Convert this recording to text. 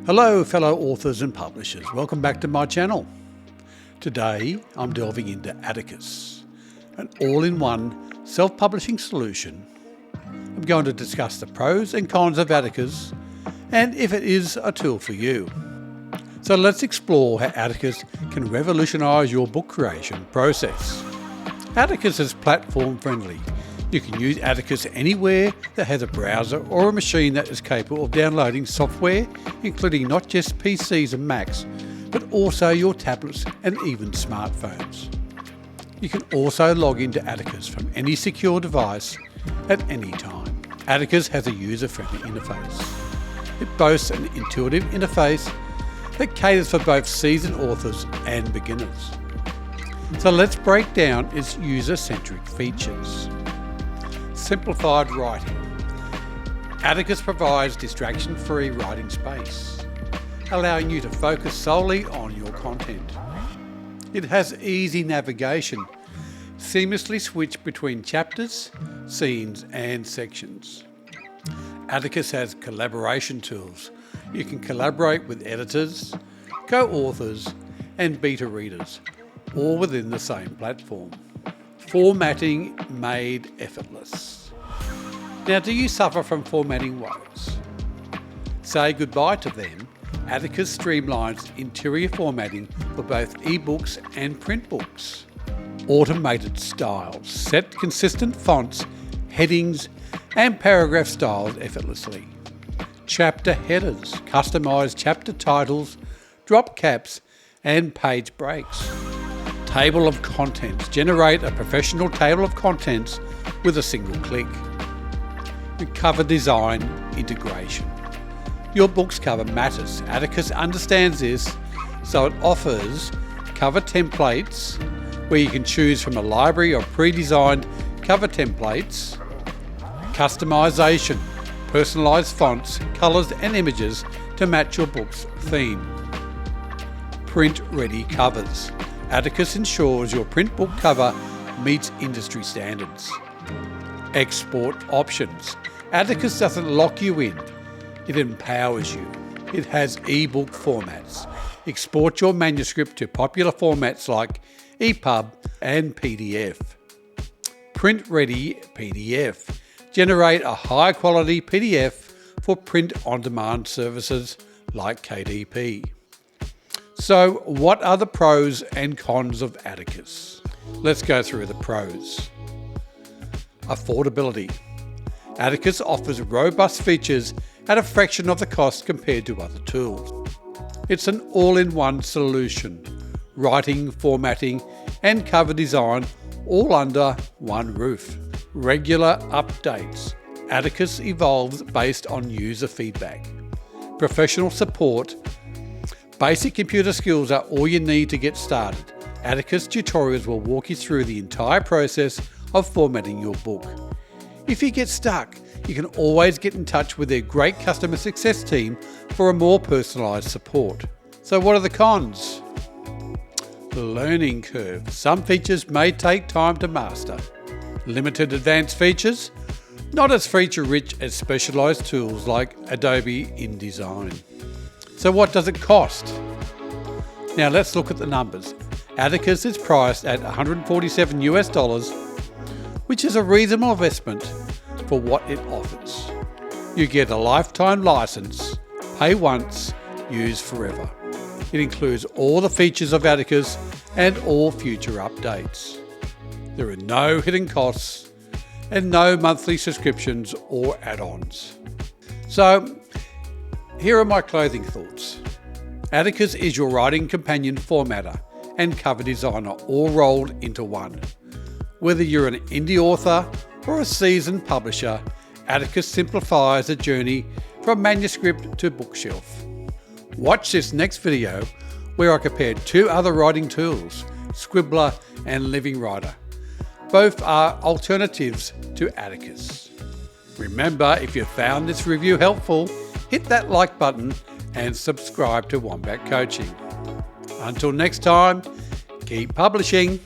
Hello fellow authors and publishers, welcome back to my channel. Today I'm delving into Atticus, an all-in-one self-publishing solution. I'm going to discuss the pros and cons of Atticus and if it is a tool for you. So let's explore how Atticus can revolutionise your book creation process. Atticus is platform friendly. You can use Atticus anywhere that has a browser or a machine that is capable of downloading software, including not just PCs and Macs, but also your tablets and even smartphones. You can also log into Atticus from any secure device at any time. Atticus has a user-friendly interface. It boasts an intuitive interface that caters for both seasoned authors and beginners. So let's break down its user-centric features. Simplified writing. Atticus provides distraction-free writing space, allowing you to focus solely on your content. It has easy navigation, seamlessly switch between chapters, scenes and sections. Atticus has collaboration tools. You can collaborate with editors, co-authors and beta readers, all within the same platform. Formatting made effortless. Now, do you suffer from formatting woes? Say goodbye to them. Atticus streamlines interior formatting for both ebooks and print books. Automated styles set consistent fonts, headings and paragraph styles effortlessly. Chapter headers, customize chapter titles, drop caps and page breaks. Table of contents, generate a professional table of contents with a single click. And cover design integration. Your book's cover matters. Atticus understands this, so it offers cover templates where you can choose from a library of pre-designed cover templates, customization, personalized fonts, colors and images to match your book's theme. Print-ready covers. Atticus ensures your print book cover meets industry standards. Export options. Atticus doesn't lock you in, it empowers you. It has ebook formats. Export your manuscript to popular formats like EPUB and PDF. Print-ready PDF. Generate a high-quality PDF for print-on-demand services like KDP. So, what are the pros and cons of Atticus? Let's go through the pros. Affordability. Atticus offers robust features at a fraction of the cost compared to other tools. It's an all-in-one solution. Writing, formatting and cover design all under one roof. Regular updates. Atticus evolves based on user feedback. Professional support. Basic computer skills are all you need to get started. Atticus tutorials will walk you through the entire process of formatting your book. If you get stuck, you can always get in touch with their great customer success team for a more personalised support. So what are the cons? The learning curve. Some features may take time to master. Limited advanced features, not as feature-rich as specialised tools like Adobe InDesign. So what does it cost? Now let's look at the numbers. Atticus is priced at $147 which is a reasonable investment for what it offers. You get a lifetime license, pay once, use forever. It includes all the features of Atticus and all future updates. There are no hidden costs and no monthly subscriptions or add-ons. So, here are my closing thoughts. Atticus is your writing companion formatter and cover designer all rolled into one. Whether you're an indie author or a seasoned publisher, Atticus simplifies the journey from manuscript to bookshelf. Watch this next video where I compare two other writing tools, Scribbler and Living Writer. Both are alternatives to Atticus. Remember, if you found this review helpful, hit that like button and subscribe to Wombat Coaching. Until next time, keep publishing.